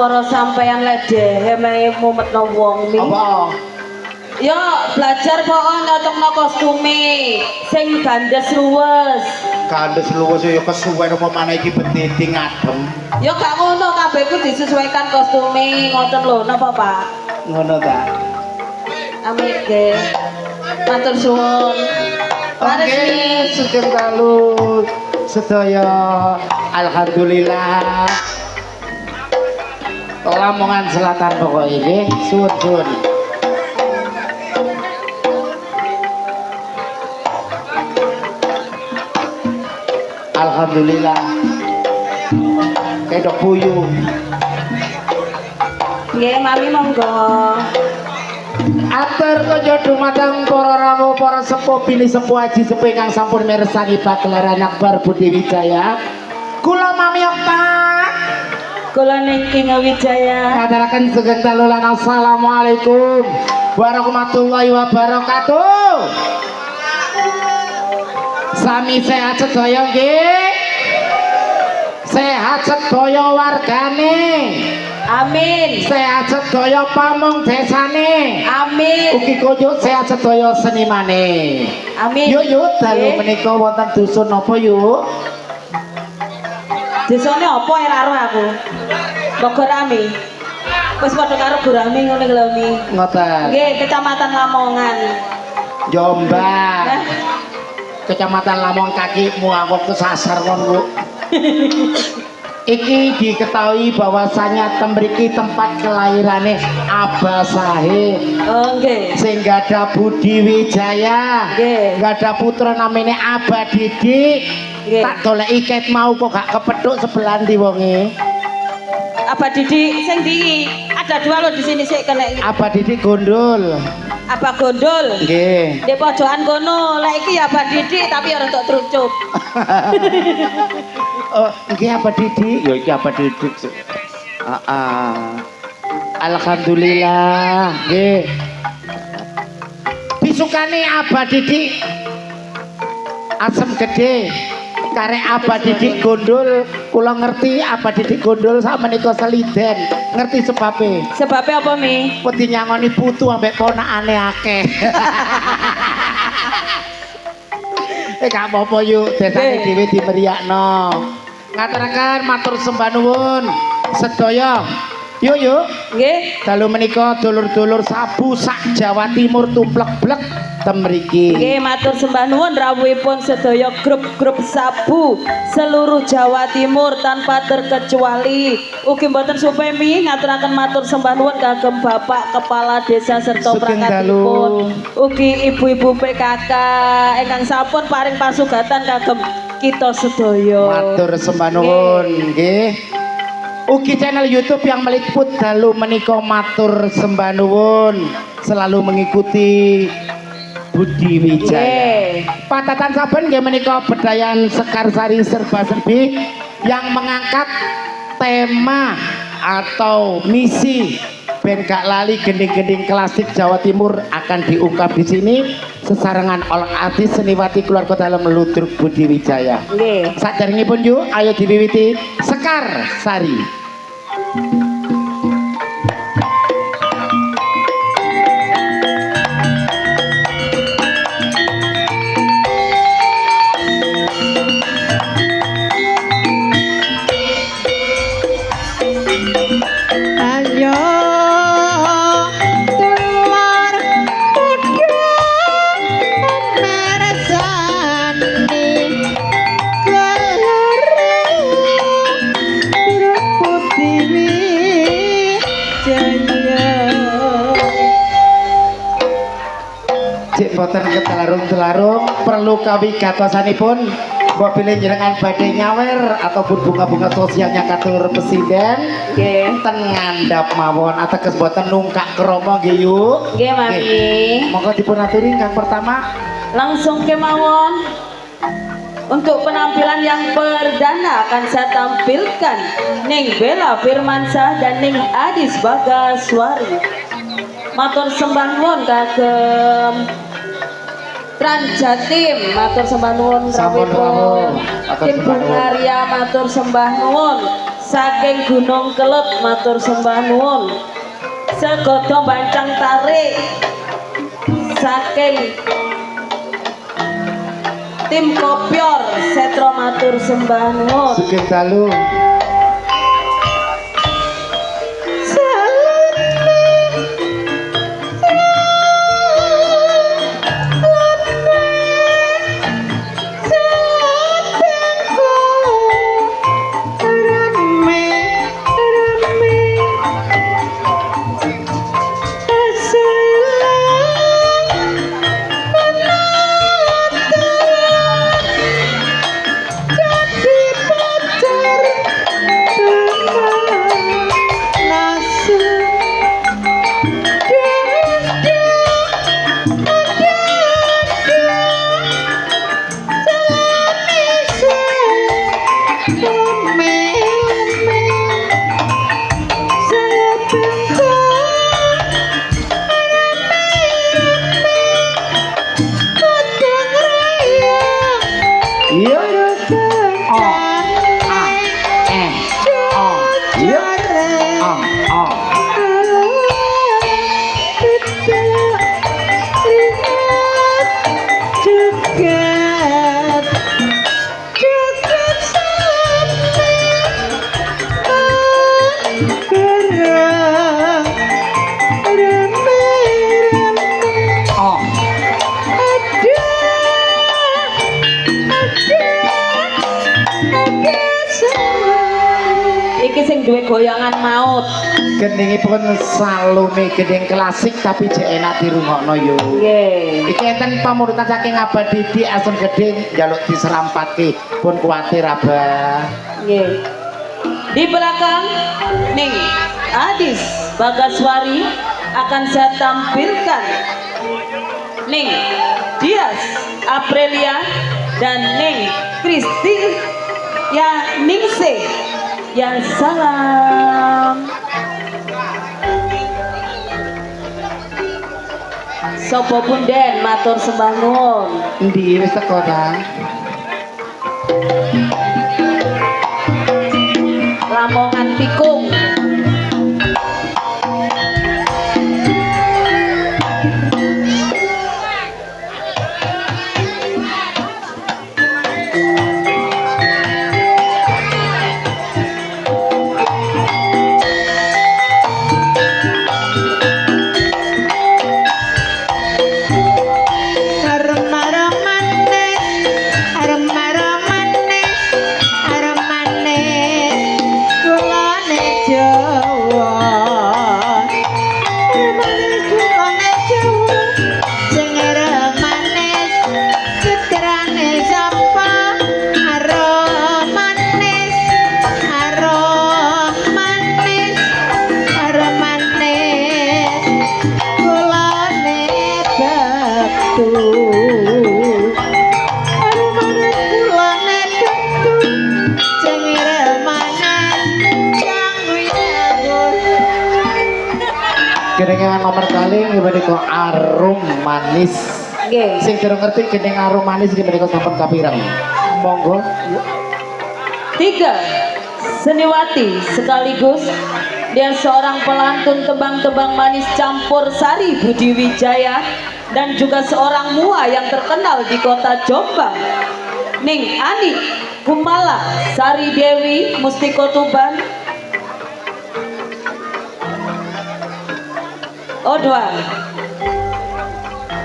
perkara sampeyan lek dhewe mumetno wong mi. Apa? Yo belajar pokok nyotokno kostume sing gandes luwes. Gandes luwes ya kesuwen apa maneh iki betiti ngadem. Yo gak ngono kabeh ku disesuaikan kostume ngoten lho napa Pak? Ngono ta. Amin nggih. Matur suwun. Oke, sugeng dalu sedaya. Alhamdulillah. Lamongan Selatan pokok ini suwun. Alhamdulillah. Kedok buyu. Nggih, mami monggo. Atur kaya dumateng para rawuh para sepuh pilih sepuh aji sepuh ingkang sampun mirsani pagelaran akbar Budi Wijaya. Kula Mami Okta. Kula Ningking Wijaya. Ngaturaken sugeng dalu lan assalamualaikum warahmatullahi wabarakatuh. Sami sehat sedaya nggih. Sehat sedaya wargane. Amin. Sehat sedaya pamong desane. Amin. Ugi kuyuk sehat sedaya senimane. Amin. Yuk dalu menika wonten dusun napa yuk? Desane apa ora ero aku? Bogorami. Wis padha karo Burami ngene lho Mi. Ngoten. Nggih, Kecamatan Lamongan. Jombang. Hah? Kecamatan Lamongan kakimu aku kesasar kon, Bu. Iki diketahui bahwasanya tembriki tempat kelahirane Abah Sahid. Oh nggih. Sing gadah Budi Wijaya. Nggih. Gadah putra namanya Abah Didik. Nggih. Tak goleki ket mau kok gak kepethuk sebelah ndi wonge. Abah Didik sing di ada dua loh di sini sik kena iki. Abah Didik gondol. Abah Gondol. Nggih. Di pojokan kono. Lah iki ya Abah Didik tapi ora tok trucup. Oh, nggih Abah Didik. Ya iki Abah Didik. Alhamdulillah, nggih. Disukani Abah Didik asem gede. Karek Abah Didik gondol, kula ngerti Abah Didik gondol sak menika seliden. Ngerti sebabe? Sebabnya apa Mi? Wedi nyangoni putu ambek ponakane akeh. Gak apa-apa yuk, desane dhewe dimeriakno. Ngaturaken matur sembah nuwun sedaya. Yuk. Nggih. Dalu menika dulur-dulur sabu sak Jawa Timur tumplek-blek temriki. Nggih, matur sembah nuwun rawuhipun sedaya grup-grup sabu seluruh Jawa Timur tanpa terkecuali. Ugi mboten supemi ngaturaken matur sembah nuwun kagem Bapak Kepala Desa serta Sugeng perangkatipun. dalu. Ugi ibu-ibu PKK ingkang sampun paring pasugatan kagem kita sedaya. Matur sembah nuwun nggih. Ugi channel YouTube yang meliput dalu menika matur sembah nuwun selalu mengikuti Budi Wijaya. Patatan saben nggih menika bedayan Sekar Sari Serba Serbi yang mengangkat tema atau misi ben gak lali gending-gending klasik Jawa Timur akan diungkap di sini sesarengan oleh artis seniwati keluarga dalam melutur Budi Wijaya. Nggih. Saderengipun yuk ayo diwiwiti Sekar Sari. Cik boten ketelarung-telarung perlu kawigatosanipun mbok pilih jenengan badhe nyawer ataupun bunga-bunga sosialnya katur presiden Nggih. ten ngandhap mawon ateges boten nungkak krama nggih yuk. Nggih, Mami. Monggo dipun aturi kang pertama Langsung kemawon. Untuk penampilan yang perdana akan saya tampilkan Ning Bella Firmansyah dan Ning Adis Bagaswari. Matur sembah nuwun kagem Tranjatim, matur sembah nuwun rawuhipun. Tim Bungaria matur sembah nuwun. saking Gunung Kelut matur sembah nuwun. Segodo Bancang Tarik saking tim Kopyor Setro matur sembah nuwun. Sugeng dalu. Iki sing duwe goyangan maut. Gendingipun Salome gending klasik tapi jek enak dirungokno yo. Nggih. Iki enten pamurutan saking Abah Didi Asun Gedhe njaluk diserampatke pun kuwatir Abah. Nggih. Di belakang Ning Adis Bagaswari akan saya tampilkan Ning Dias Aprilia dan Ning Kristi ya Ningsih ya salam. Sopo punden matur sembah nuwun. Endi wis teko ta? Lamongan Tikung. Gendeng nomor kali nggih menika arum manis. Nggih. Sing durung ngerti gendeng arum manis nggih menika sampun kapirang. Monggo. 3. Seniwati sekaligus dia seorang pelantun tembang-tembang manis campur sari Budi Wijaya dan juga seorang mua yang terkenal di kota Jombang. Ning Ani Kumala Sari Dewi Mustiko Tuban. Odwa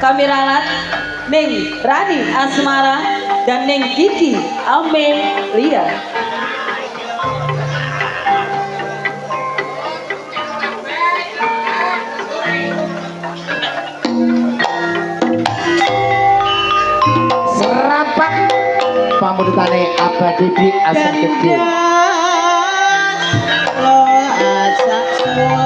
kami ralat Ning Rani Asmara dan Ning Kiki Amelia. Serapat pamurutane Abah Didi Asun Gedhe. Lo asak Jaya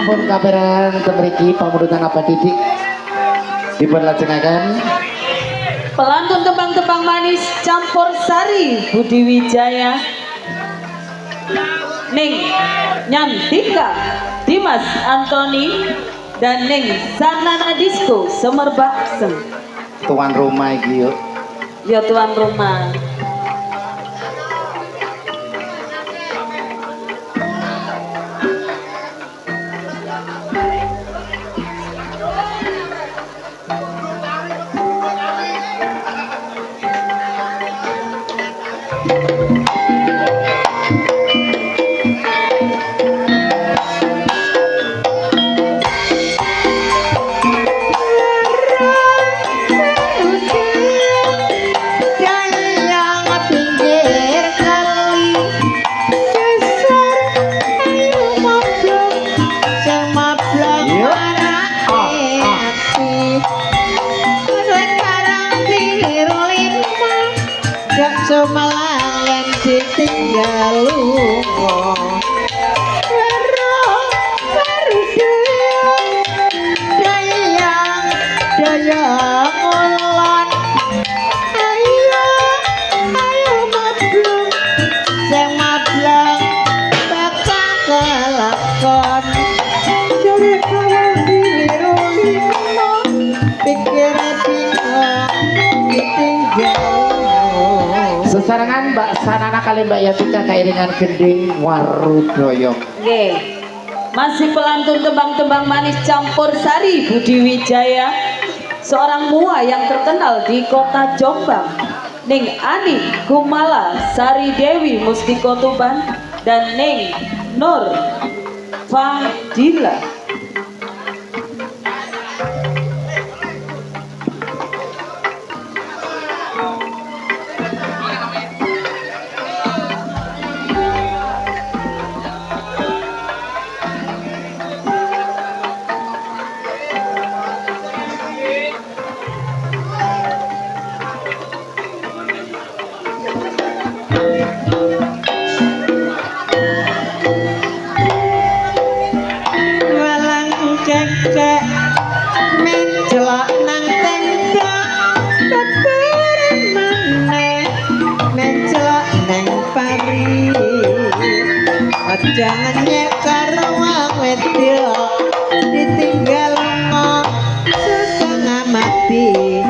sampun kabaran temriki pamurutan apa didik dipun lajengaken Pelantun tembang-tembang manis campur sari Budi Wijaya, Ning Nyantika Dimas Antoni dan Ning Sanana Disco Semerbak. tuan rumah iki yuk. Ya tuan rumah. Sumalang yang ditinggal lunga Wero dayang dayang ulon ayo mablung sing mablung bakal kelakon jare kawan diliru lima pikir bingung ditinggal. Sesarengan Mbak Sanana kali Mbak Yatika kairingan gending Warudoyo. Nggih. Masih pelantun tembang-tembang manis campur sari Budi Wijaya, seorang mua yang terkenal di kota Jombang, Ning Ani Gumala Sari Dewi Mustiko Tuban dan Ning Nur Fadila. Cek mencelak nang tenda beberan maneh mencelak nang pari jangan karo wong wedok ditinggal lunga setengah mati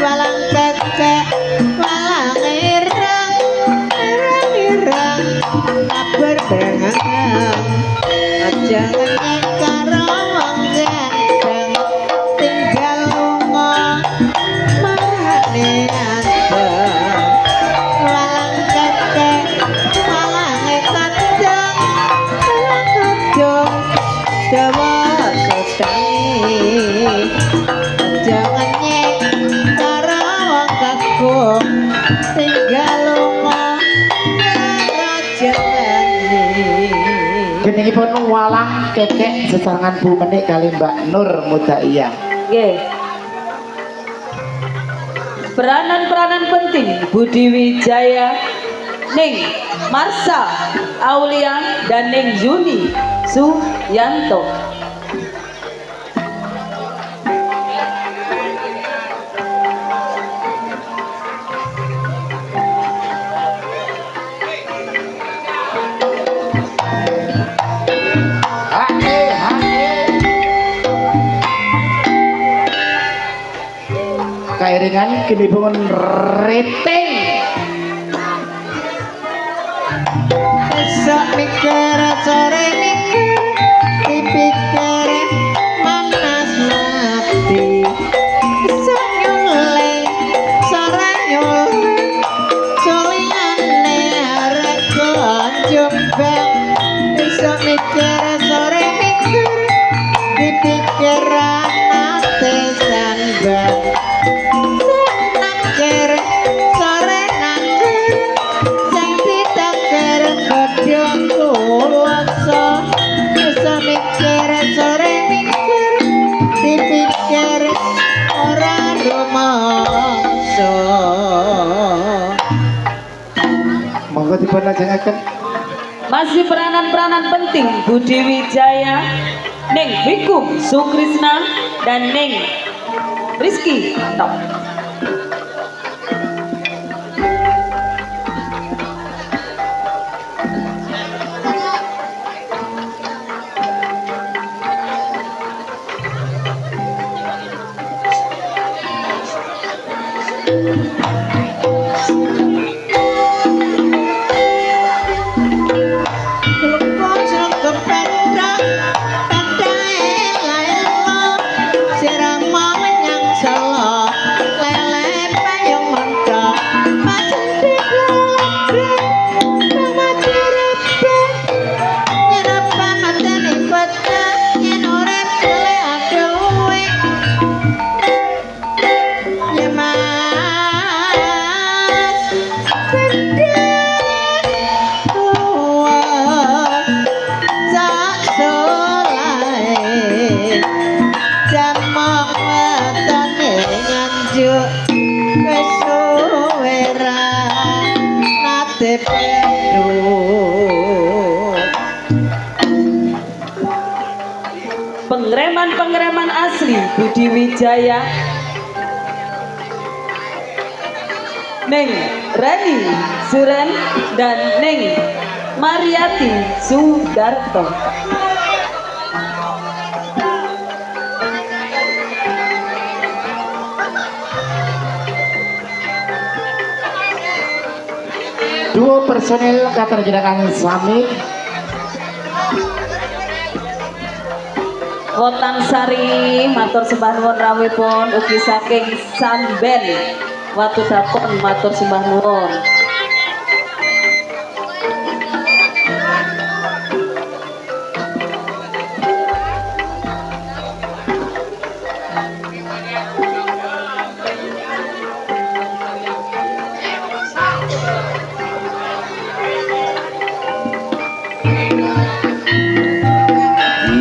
walang cek walang irang kabar berengang jangan karo wong ganteng tinggal lunga marane anteng walang cek walang kandang walang kadung dawa sedangi jangan karo wong kakung tinggal lunga Geningipun walang kekek sesarengan Bu Menik kali Mbak Nur Mudaiyah. Nggih. Peranan-peranan penting Budi Wijaya, Ning Marsha Aulia dan Ning Yuni Suyanto. Kairingan kini bangun rating. Esok mikir sore mikir dipikir manas mati esok nyuleng sore nyuleng sulingane arek Jombang esok mikir sore mikir dipikir nate sandang nakir sore nakir sing ditakir gedhong kuwasa bisa mikir sore mikir dipikir ora rumangsa Monggo dipun lajengaken. Masih peranan-peranan penting Budi Wijaya, Neng Wikum Sukrisna dan Neng Rizky Top. Pengereman asli Budi Wijaya, Neng Reni Suren dan Neng Mariati Sudarto. Duo personil katerjerakan sami Wotan Sari matur sembah nuwun rawuhipun ugi saking Sanben Watu Dakon matur sembah nuwun.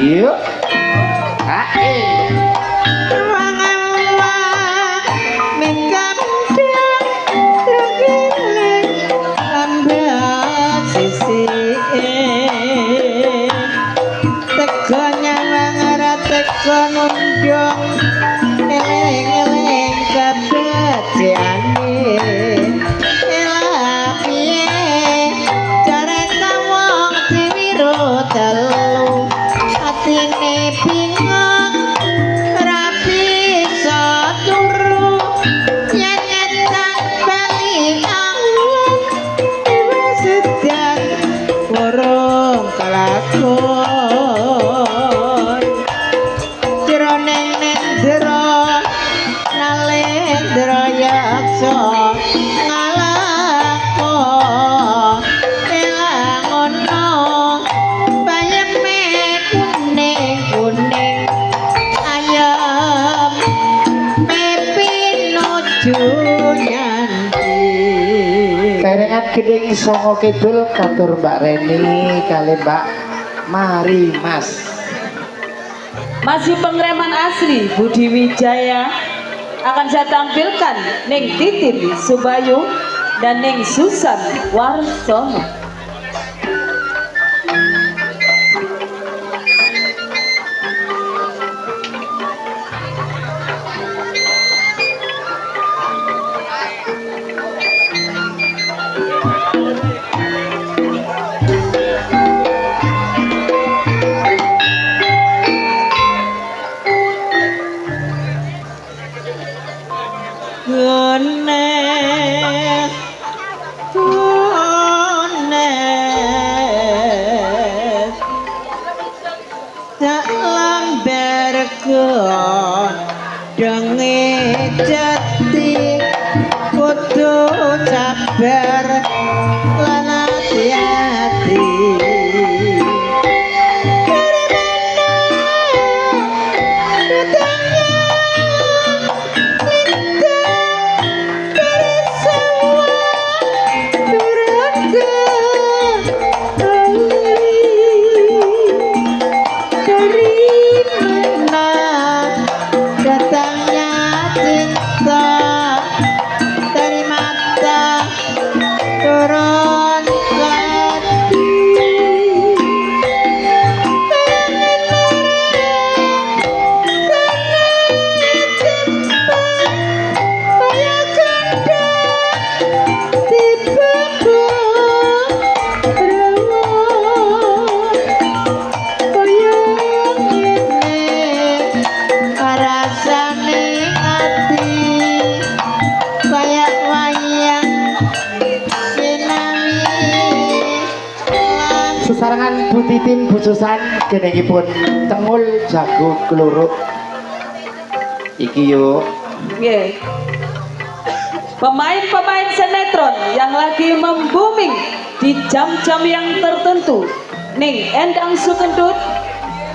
yuk ae Kerengan Gedeng Songo Kidul katur Mbak Reni kali Mbak Mari Mas. Masih pengereman asli Budi Wijaya akan saya tampilkan Neng Titin Subayu dan Neng Susan Warsono. Jati kudu sabar lan hati-hati datangnya cinta Sesarengan Bu Titin Bu Susan genengipun Tengul Jago Kluruk. Iki yuk. Nggih. Pemain-pemain sinetron yang lagi membuming di jam-jam yang tertentu. Ning Endang Sukendut,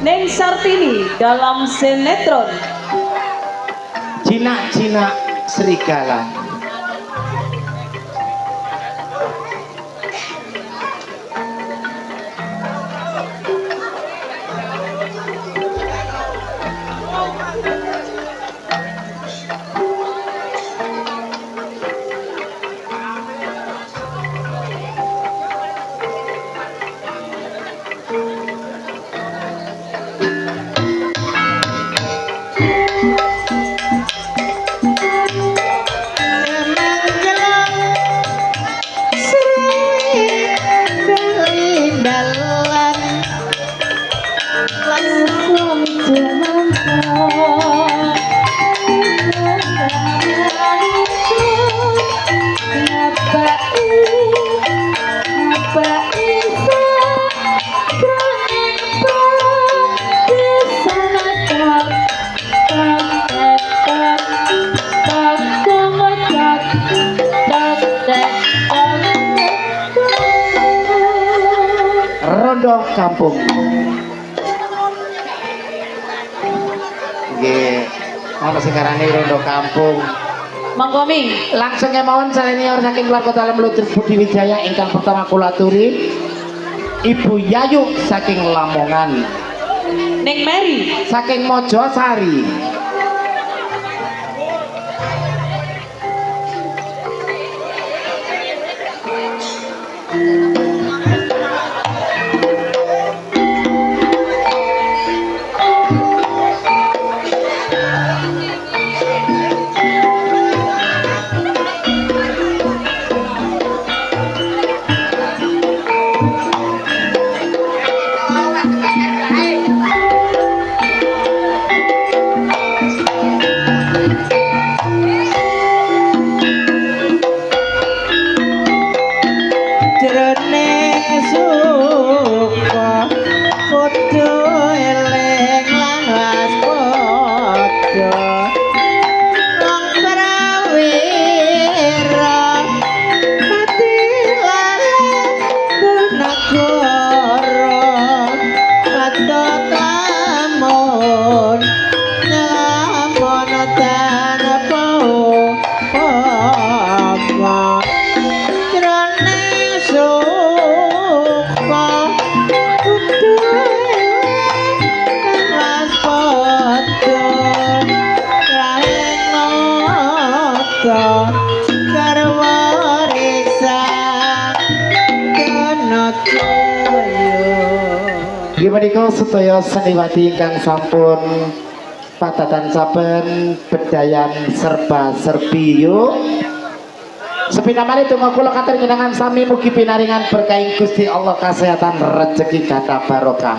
Ning Sartini dalam sinetron Jinak-jinak serigala. Rondo Kampung. Nggih, ana sing ngarani Rondo Kampung. Mangkomi. Langsung kemawon senior saking keluarga dalam Lutur Budi Wijaya ingkang pertama kula aturi Ibu Yayu saking Lamongan. Ning Mary Saking Mojosari. jroning suka kudu eling lan waspada wong prawira mati lalang negara patut lamun lamun tanpa apa jroning suka kudu eling waspada rahing nata garwa risak kena toyo. Gimana sedaya seniwati ingkang sampun padatan saben bedayan serba serbi yuk. Sepina malih tunggu kula katur nyenengan sami mugi pinaringan berkahi Gusti Allah kesehatan rezeki kata barokah.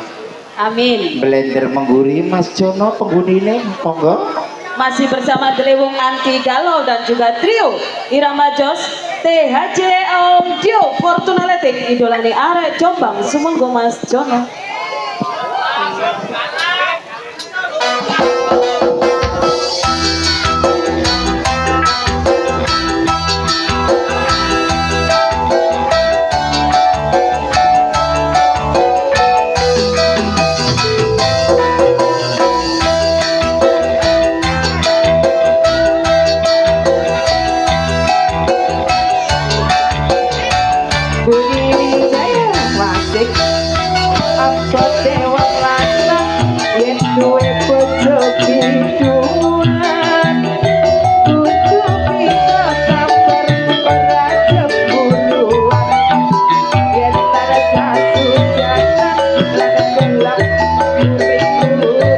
Amin. Blender mengguri Mas Jono penggunine monggo. Masih bersama Delewung Anki Galau dan juga trio Irama Jos THJ Audio Fortuna Letik idolane arek Jombang sumangga Mas Jono. Budi Wijaya wasik apa dewa lanang yen duwe bojo kidungan kudu bisa sabar ora cemburuan yen tada satu jangan lan gelap putra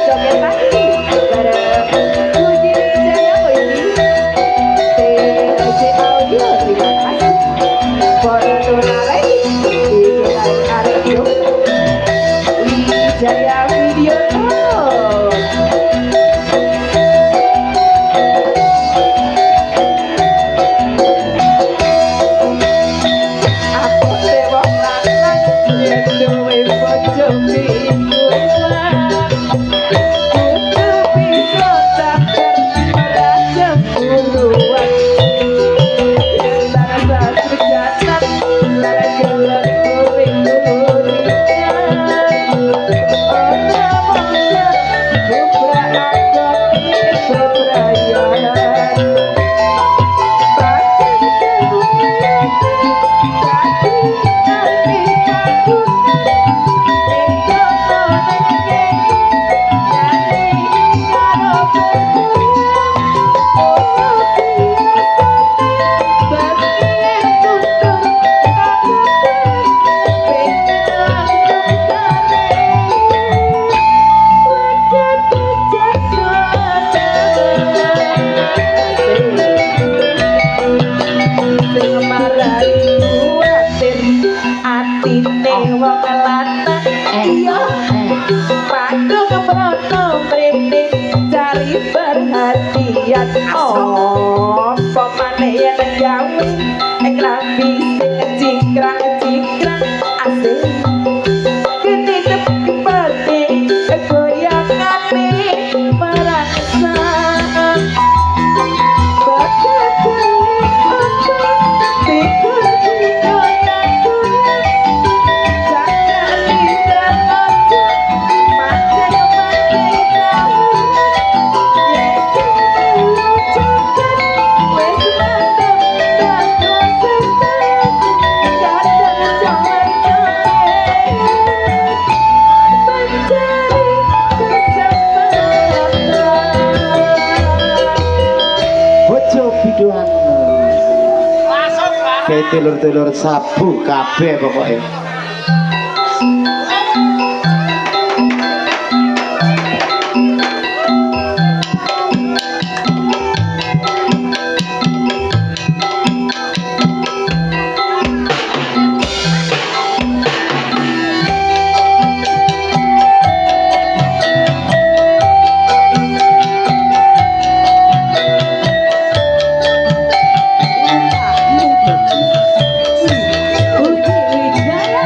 joget lagi bareng Budi Wijaya ini THC Audio terima kasih Fortuna Lady Igulan Arjo Wijaya Video Tour aku tewok lanang yen duwe bojo pikulan kudu bisa sabar ora cemburuan yen rasa sujanan lara gelem kuring-kuringan ora monggo bubrak akoni bebrayan atine wong lanang iya padha keprono mrene cari perhatian oh pemane yen gawe klambi sing cingkrang asik kene tepate goyangane perasaan bojo biduan kayak telur-telur sabu kabeh pokoknya Budi Wijaya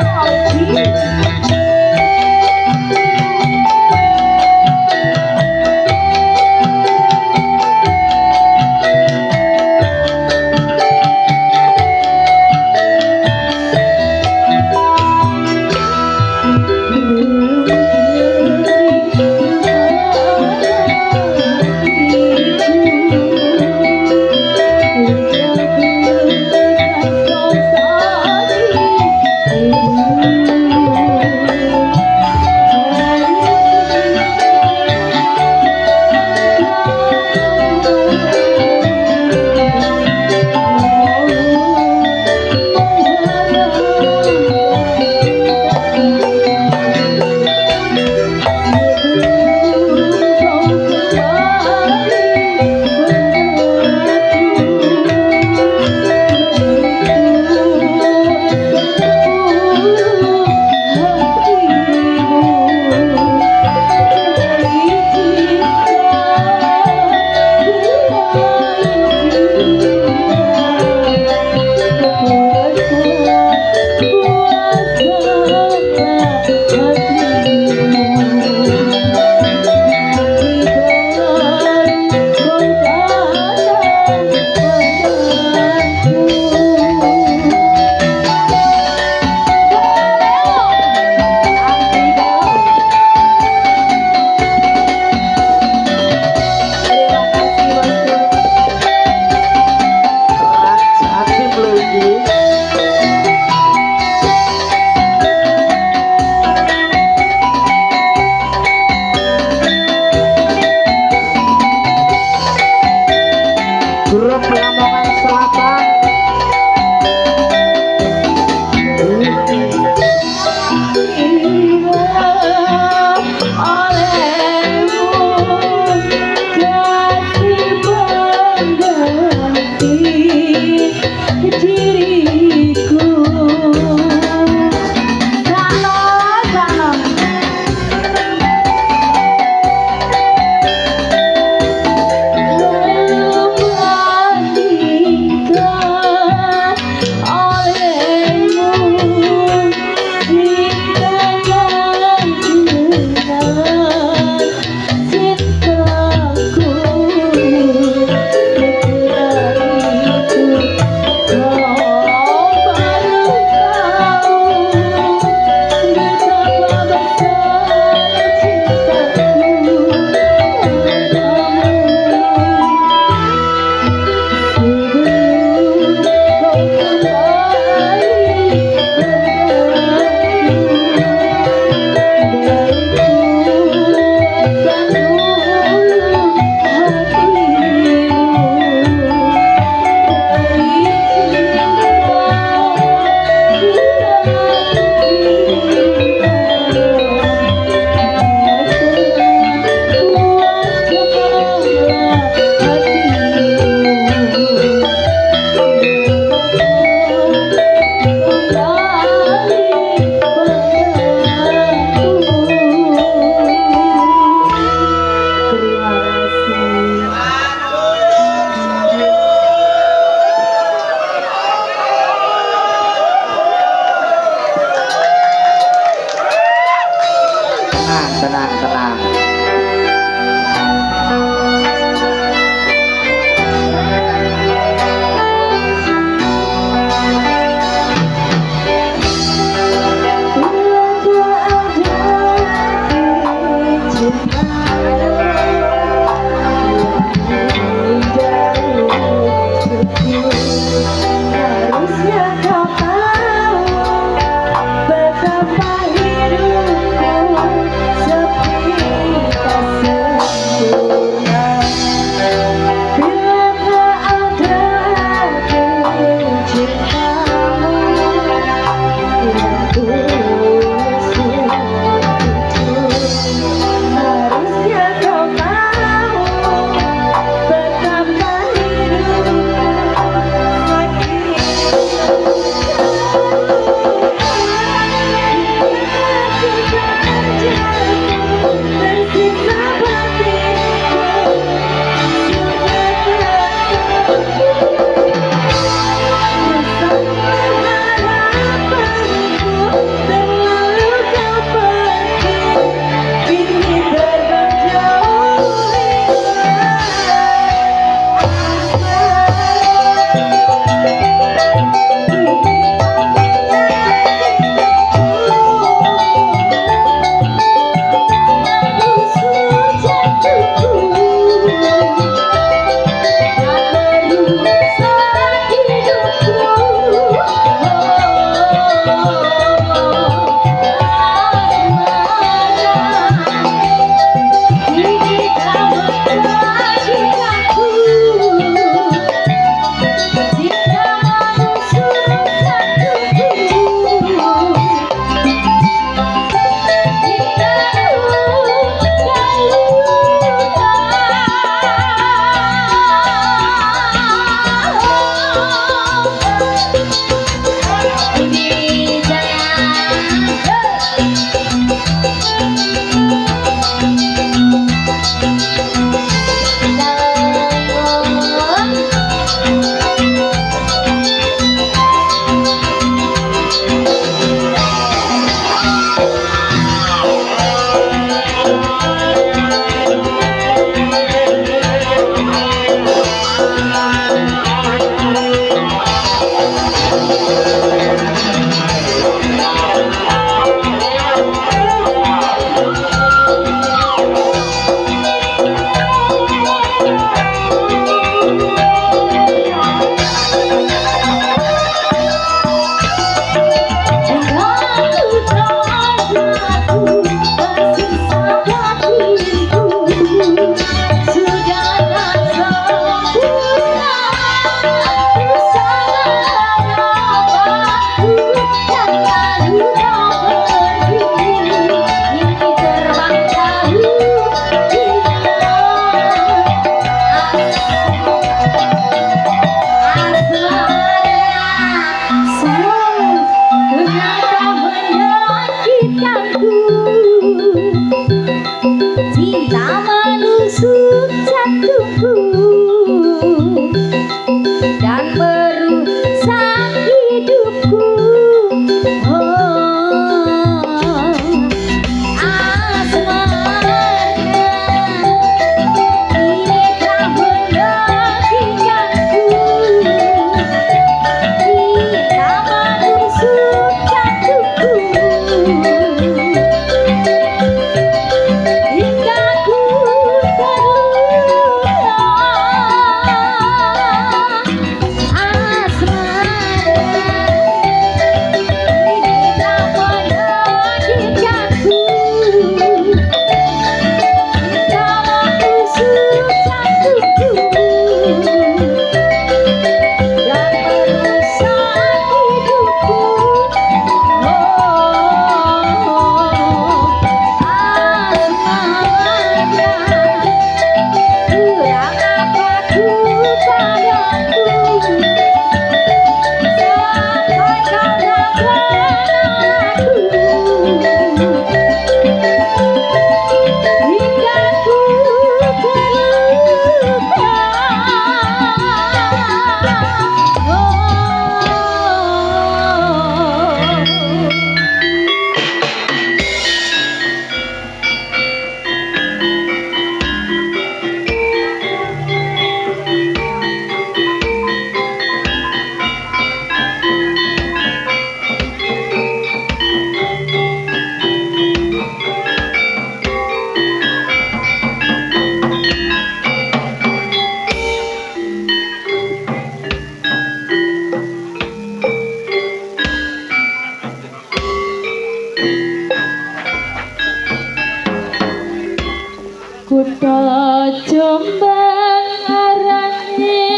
Jombang arane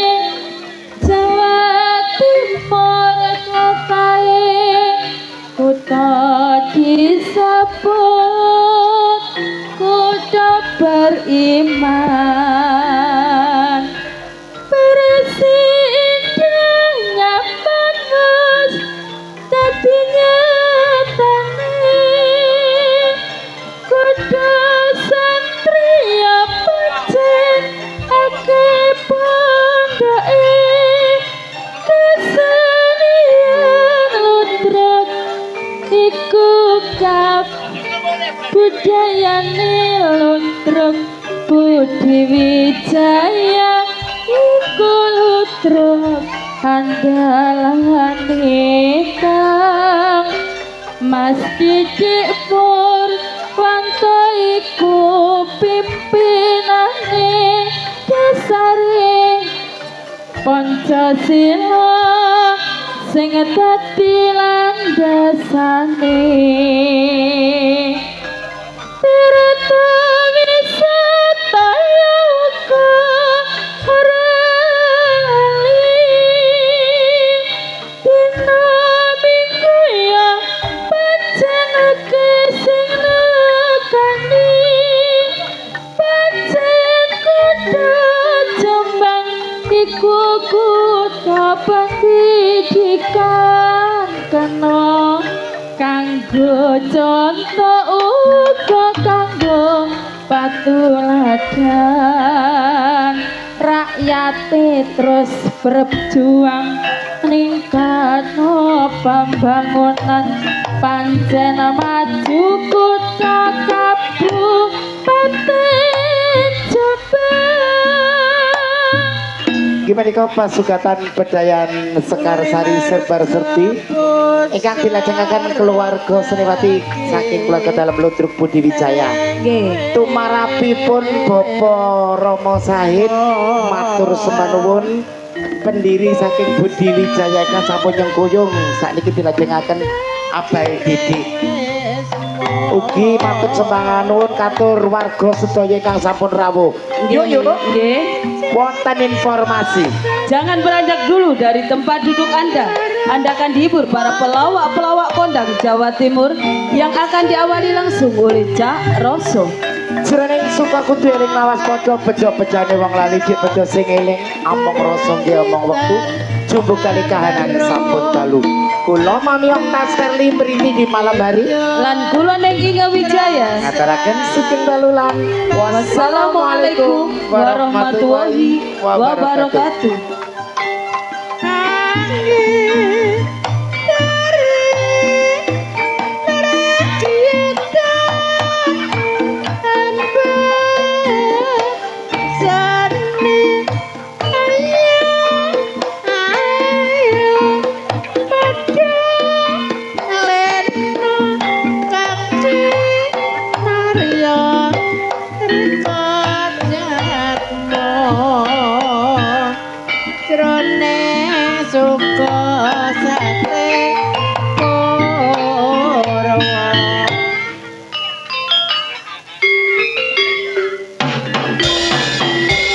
Jawa Timur kotahe kutha disebut kutha beriman presiden nyaman wis dadi nyatane kutha satria pancen akeh pondhoke kesenian lutruk iku budayane lutruk Budi Wijaya iku lutruk andalane kang Mas Didik Purwanto iku pimpinane dasare Pancasila sing dadi landasane Tirta wisata uga ora lali dina minggu ya pancen akeh sing nekani pancen kutha Jombang iku kutha pendidikan kena kanggo contoh uga kanggo patuladan rakyate terus berjuang ningkatno pembangunan pancen maju kutha Kabupaten Jombang. Gimana kau pasukatan pedayan Sekar Sari Serbar Serti ingkang dilajengaken keluarga Seniwati saking keluarga dalam Ludruk Budi Wijaya. Nggih. Tumarapipun Bapak Rama Sahid matur sembah nuwun pendiri saking Budi Wijaya ingkang sampun nyengkuyung sakniki dilajengaken Abai Didik. Ugi matur sembah nuwun katur warga sedaya ingkang sampun rawuh. Yuk yuk. Nggih. Wonten informasi. Jangan beranjak dulu dari tempat duduk Anda. Anda akan dihibur para pelawak-pelawak kondang Jawa Timur yang akan diawali langsung oleh Cak Roso. Jroning suka kudu eling lawas padha bejo-bejane wong lali dik bejo sing eling among rasa nggih omong wektu jumbo kali kahanan sampun dalu. Kula Mamiok Taskerli mriki di malam hari Lan kula ning Inga Wijaya. ngaturaken sugeng dalulan. Wassalamualaikum warahmatullahi wabarakatuh.